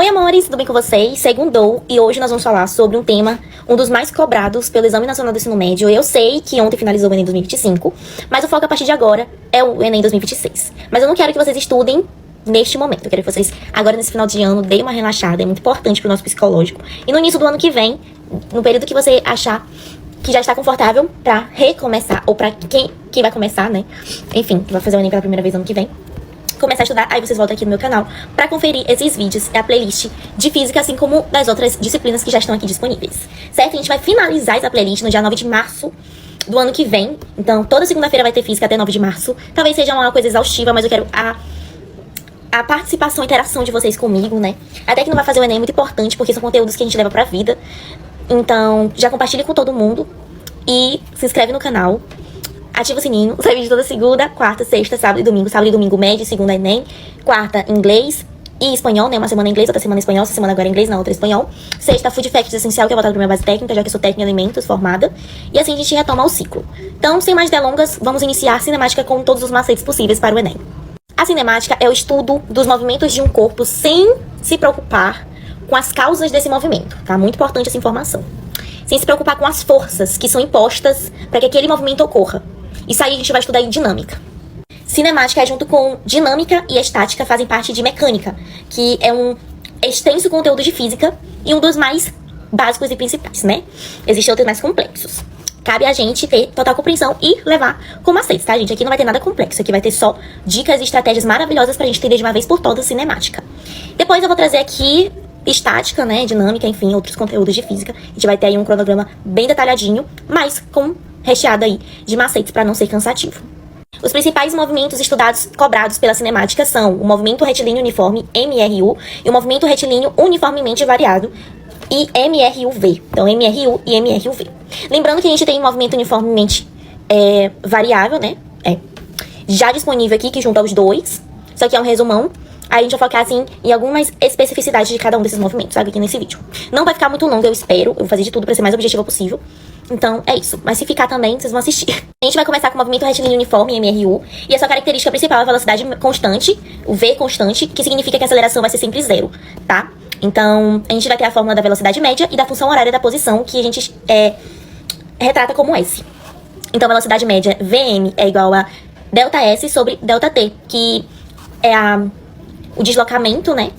Oi amores, tudo bem com vocês? Segundou, e hoje nós vamos falar sobre um tema, um dos mais cobrados pelo Exame Nacional do Ensino Médio. Eu sei que ontem finalizou o Enem 2025, mas o foco a partir de agora é o Enem 2026. Mas eu não quero que vocês estudem neste momento, eu quero que vocês, agora nesse final de ano, deem uma relaxada, é muito importante pro nosso psicológico. E no início do ano que vem, no período que você achar que já está confortável pra recomeçar, ou pra quem vai começar, né? Enfim, que vai fazer o Enem pela primeira vez ano que vem, começar a estudar, aí vocês voltam aqui no meu canal pra conferir esses vídeos, é a playlist de física, assim como das outras disciplinas que já estão aqui disponíveis, certo? A gente vai finalizar essa playlist no dia 9 de março do ano que vem, então toda segunda-feira vai ter física até 9 de março, talvez seja uma coisa exaustiva, mas eu quero a participação, a interação de vocês comigo, né? Até que não vai fazer o Enem é muito importante, porque são conteúdos que a gente leva pra vida, então já compartilhe com todo mundo e se inscreve no canal. Ativa o sininho, sai vídeo toda segunda, quarta, sexta, sábado e domingo médio, segunda Enem, quarta inglês e espanhol, né? Uma semana inglês, outra semana espanhol, essa semana agora inglês, na outra espanhol. Sexta, Food Facts essencial, que é voltado pra minha base técnica, já que eu sou técnica em alimentos, formada. E assim a gente retoma o ciclo. Então, sem mais delongas, vamos iniciar a cinemática com todos os macetes possíveis para o Enem. A cinemática é o estudo dos movimentos de um corpo sem se preocupar com as causas desse movimento, tá? Muito importante essa informação. Sem se preocupar com as forças que são impostas para que aquele movimento ocorra. Isso aí a gente vai estudar em dinâmica. Cinemática, junto com dinâmica e estática, fazem parte de mecânica, que é um extenso conteúdo de física e um dos mais básicos e principais, né? Existem outros mais complexos. Cabe a gente ter total compreensão e levar com macetes, tá, gente? Aqui não vai ter nada complexo, aqui vai ter só dicas e estratégias maravilhosas pra gente entender de uma vez por todas cinemática. Depois eu vou trazer aqui estática, né, dinâmica, enfim, outros conteúdos de física. A gente vai ter aí um cronograma bem detalhadinho, mas recheado aí de macetes para não ser cansativo. Os principais movimentos estudados, cobrados pela cinemática são o movimento retilíneo uniforme, MRU, e o movimento retilíneo uniformemente variado, e MRUV. Então, MRU e MRUV. Lembrando que a gente tem um movimento uniformemente variável, né? Já disponível aqui, que junta os dois. Isso aqui é um resumão. Aí a gente vai focar, assim, em algumas especificidades de cada um desses movimentos, sabe? Aqui nesse vídeo. Não vai ficar muito longo, eu espero. Eu vou fazer de tudo pra ser mais objetiva possível. Então, é isso. Mas se ficar também, vocês vão assistir. A gente vai começar com o movimento retilíneo uniforme, MRU. E a sua característica principal é a velocidade constante, o V constante, que significa que a aceleração vai ser sempre zero, tá? Então, a gente vai ter a fórmula da velocidade média e da função horária da posição, que a gente retrata como S. Então, a velocidade média, VM, é igual a delta S sobre delta T, que é o deslocamento, né?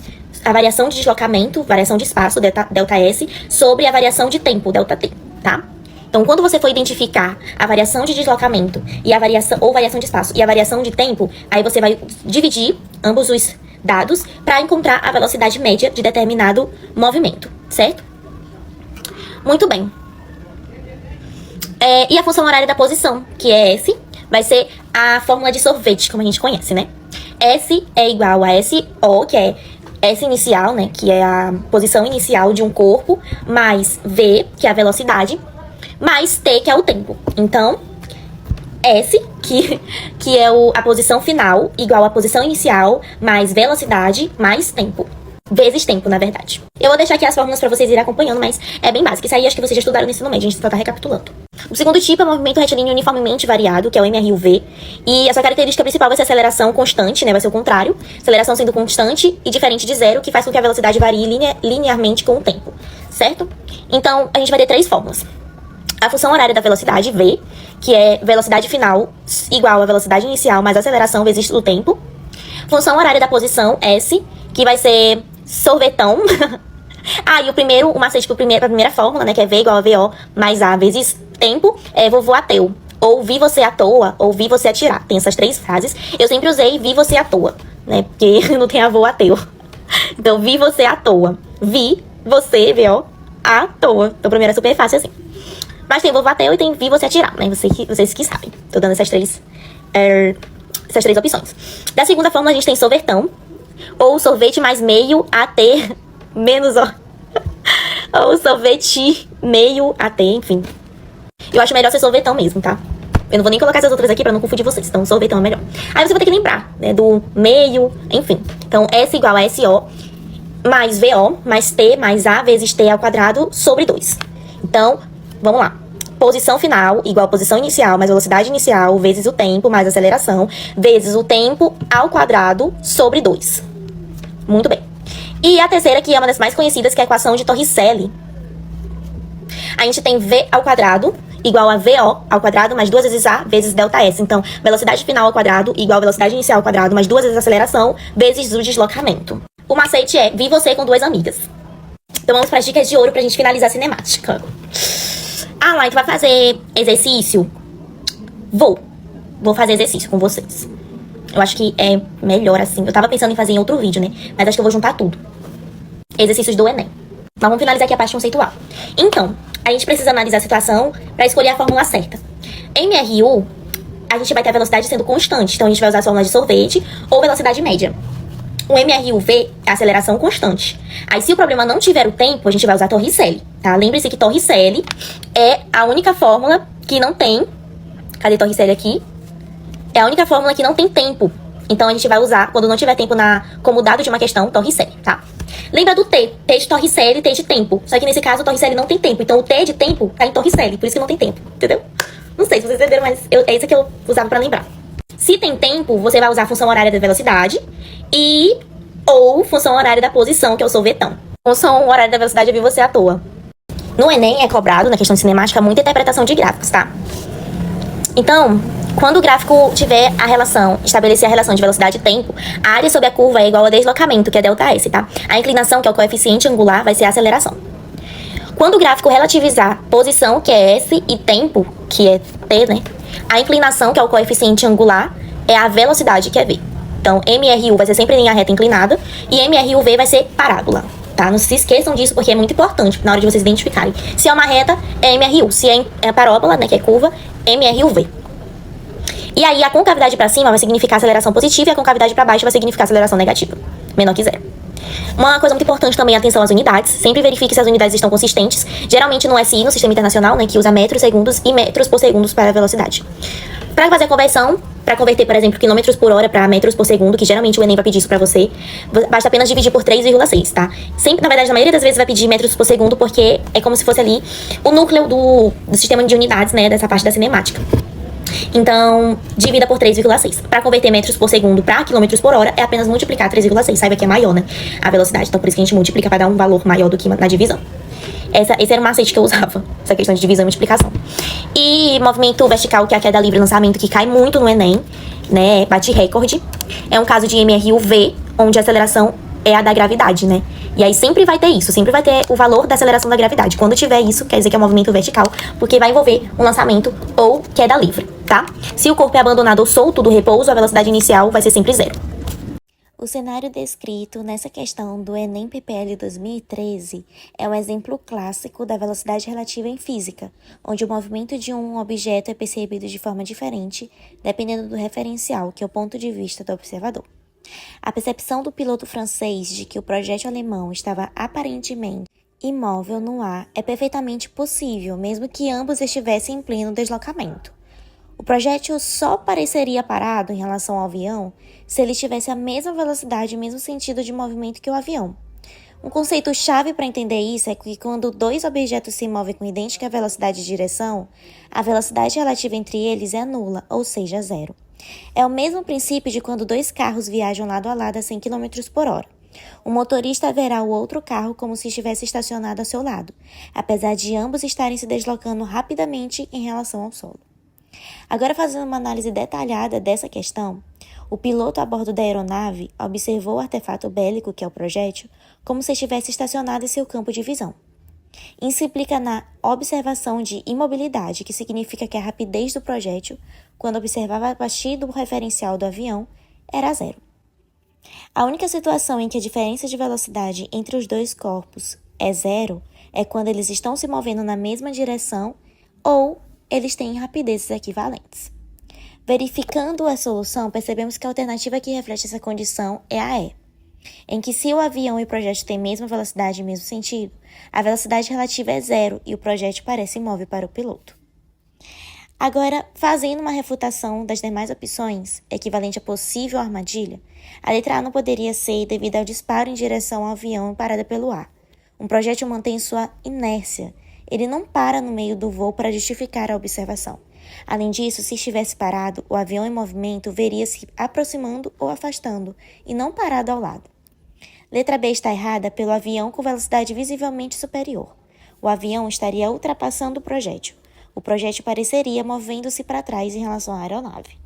A variação de deslocamento, variação de espaço, delta S, sobre a variação de tempo, delta T, tá? Então, quando você for identificar a variação de deslocamento e a variação, ou variação de espaço e a variação de tempo, aí você vai dividir ambos os dados para encontrar a velocidade média de determinado movimento, certo? Muito bem. E a função horária da posição, que é S, vai ser a fórmula de sorvete, como a gente conhece, né? S é igual a SO, que é S inicial, né? Que é a posição inicial de um corpo, mais V, que é a velocidade, mais T, que é o tempo. Então, S, que é a posição final, igual a posição inicial, mais velocidade, mais tempo. Vezes tempo, na verdade. Eu vou deixar aqui as fórmulas pra vocês irem acompanhando, mas é bem básico. Isso aí acho que vocês já estudaram no ensino médio, a gente só tá recapitulando. O segundo tipo é o movimento retilíneo uniformemente variado, que é o MRUV. E a sua característica principal vai ser a aceleração constante, né? Vai ser o contrário. Aceleração sendo constante e diferente de zero, que faz com que a velocidade varie linearmente com o tempo, certo? Então, a gente vai ter três fórmulas. A função horária da velocidade, V, que é velocidade final igual a velocidade inicial mais aceleração vezes o tempo. Função horária da posição, S, que vai ser sorvetão. E o macete pra primeira fórmula, né, que é V igual a VO mais A vezes tempo, é vovô ateu. Ou vi você à toa, ou vi você atirar. Tem essas três frases. Eu sempre usei vi você à toa, né, porque não tem avô ateu. Então, vi você à toa. Vi você, VO, à toa. Então, primeiro é super fácil assim. Mas tem vovô ateu e tem vi você atirar, né, vocês que sabem. Tô dando essas três opções. Da segunda fórmula, a gente tem sorvetão, ou sorvete mais meio AT menos O. Ou sorvete meio AT, enfim. Eu acho melhor ser sorvetão mesmo, tá? Eu não vou nem colocar essas outras aqui pra não confundir vocês. Então, sorvetão é melhor. Aí você vai ter que lembrar, né, do meio, enfim. Então, S igual a SO mais VO mais T mais A vezes T ao quadrado sobre 2. Então, vamos lá. Posição final igual a posição inicial mais velocidade inicial vezes o tempo mais aceleração vezes o tempo ao quadrado sobre 2. Muito bem. E a terceira, que é uma das mais conhecidas, que é a equação de Torricelli. A gente tem V ao quadrado igual a VO ao quadrado mais 2 vezes A vezes ΔS. Então, velocidade final ao quadrado igual a velocidade inicial ao quadrado mais 2 vezes a aceleração vezes o deslocamento. O macete é: vi você com 2 amigas. Então vamos para as dicas de ouro pra gente finalizar a cinemática. Ah, Lai, tu vai fazer exercício? Vou fazer exercício com vocês. Eu acho que é melhor assim. Eu tava pensando em fazer em outro vídeo, né? Mas acho que eu vou juntar tudo. Exercícios do Enem. Mas vamos finalizar aqui a parte conceitual. Então, a gente precisa analisar a situação para escolher a fórmula certa. Em MRU, a gente vai ter a velocidade sendo constante. Então, a gente vai usar a fórmula de sorvete ou velocidade média. O MRUV é a aceleração constante. Aí, se o problema não tiver o tempo, a gente vai usar Torricelli, tá? Lembre-se que Torricelli é a única fórmula que não tem... Cadê Torricelli aqui? É a única fórmula que não tem tempo. Então, a gente vai usar, quando não tiver tempo como dado de uma questão, Torricelli, tá? Lembra do T? T de Torricelli, T de tempo. Só que nesse caso, o Torricelli não tem tempo. Então, o T de tempo tá em Torricelli. Por isso que não tem tempo. Entendeu? Não sei se vocês entenderam, mas é isso que eu usava pra lembrar. Se tem tempo, você vai usar a função horária da velocidade ou função horária da posição, que é o sorvetão. Função horária da velocidade eu vi você à toa. No Enem é cobrado, na questão de cinemática, muita interpretação de gráficos, tá? Então, quando o gráfico tiver estabelecer a relação de velocidade e tempo, a área sobre a curva é igual ao deslocamento, que é ΔS, tá? A inclinação, que é o coeficiente angular, vai ser a aceleração. Quando o gráfico relativizar posição, que é S, e tempo, que é T, né? A inclinação, que é o coeficiente angular, é a velocidade, que é V. Então, MRU vai ser sempre linha reta inclinada e MRUV vai ser parábola, tá? Não se esqueçam disso, porque é muito importante na hora de vocês identificarem. Se é uma reta, é MRU. Se é parábola, né, que é curva, MRUV. E aí, a concavidade para cima vai significar aceleração positiva e a concavidade para baixo vai significar aceleração negativa, menor que zero. Uma coisa muito importante também é atenção às unidades. Sempre verifique se as unidades estão consistentes. Geralmente no SI, no Sistema Internacional, né, que usa metros, segundos e metros por segundo para a velocidade. Para fazer a conversão, para converter, por exemplo, quilômetros por hora para metros por segundo, que geralmente o Enem vai pedir isso para você, basta apenas dividir por 3,6, tá? Sempre, na verdade, na maioria das vezes vai pedir metros por segundo, porque é como se fosse ali o núcleo do sistema de unidades, né, dessa parte da cinemática. Então, divida por 3,6. Para converter metros por segundo para quilômetros por hora, é apenas multiplicar 3,6. Saiba que é maior, né? A velocidade. Então, por isso que a gente multiplica para dar um valor maior do que na divisão. Esse era o macete que eu usava. Essa questão de divisão e multiplicação. E movimento vertical, que é a queda livre lançamento, que cai muito no Enem, né? Bate recorde. É um caso de MRUV, onde a aceleração é a da gravidade, né? E aí sempre vai ter isso, sempre vai ter o valor da aceleração da gravidade. Quando tiver isso, quer dizer que é um movimento vertical, porque vai envolver um lançamento ou queda livre, tá? Se o corpo é abandonado ou solto do repouso, a velocidade inicial vai ser sempre zero. O cenário descrito nessa questão do Enem PPL 2013 é um exemplo clássico da velocidade relativa em física, onde o movimento de um objeto é percebido de forma diferente, dependendo do referencial, que é o ponto de vista do observador. A percepção do piloto francês de que o projétil alemão estava aparentemente imóvel no ar é perfeitamente possível, mesmo que ambos estivessem em pleno deslocamento. O projétil só pareceria parado em relação ao avião se ele tivesse a mesma velocidade e mesmo sentido de movimento que o avião. Um conceito-chave para entender isso é que quando dois objetos se movem com idêntica velocidade de direção, a velocidade relativa entre eles é nula, ou seja, zero. É o mesmo princípio de quando dois carros viajam lado a lado a 100 km por hora. O motorista verá o outro carro como se estivesse estacionado ao seu lado, apesar de ambos estarem se deslocando rapidamente em relação ao solo. Agora, fazendo uma análise detalhada dessa questão, o piloto a bordo da aeronave observou o artefato bélico, que é o projétil, como se estivesse estacionado em seu campo de visão. Isso implica na observação de imobilidade, que significa que a rapidez do projétil, quando observava a partir do referencial do avião, era zero. A única situação em que a diferença de velocidade entre os dois corpos é zero é quando eles estão se movendo na mesma direção ou eles têm rapidezes equivalentes. Verificando a solução, percebemos que a alternativa que reflete essa condição é a E, em que se o avião e o projétil têm a mesma velocidade e mesmo sentido, a velocidade relativa é zero e o projétil parece imóvel para o piloto. Agora, fazendo uma refutação das demais opções, equivalente a possível armadilha, a letra A não poderia ser devido ao disparo em direção ao avião parada pelo ar. Um projétil mantém sua inércia. Ele não para no meio do voo para justificar a observação. Além disso, se estivesse parado, o avião em movimento veria-se aproximando ou afastando, e não parado ao lado. Letra B está errada pelo avião com velocidade visivelmente superior. O avião estaria ultrapassando o projétil. O projétil pareceria movendo-se para trás em relação à aeronave.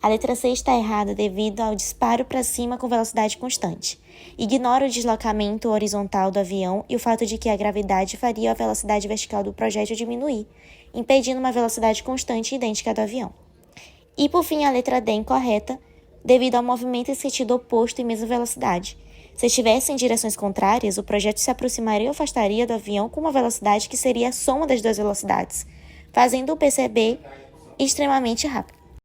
A letra C está errada devido ao disparo para cima com velocidade constante. Ignora o deslocamento horizontal do avião e o fato de que a gravidade faria a velocidade vertical do projétil diminuir, impedindo uma velocidade constante idêntica à do avião. E, por fim, a letra D incorreta, devido ao movimento em sentido oposto em mesma velocidade. Se estivessem em direções contrárias, o projétil se aproximaria ou afastaria do avião com uma velocidade que seria a soma das duas velocidades, fazendo-o perceber extremamente rápido.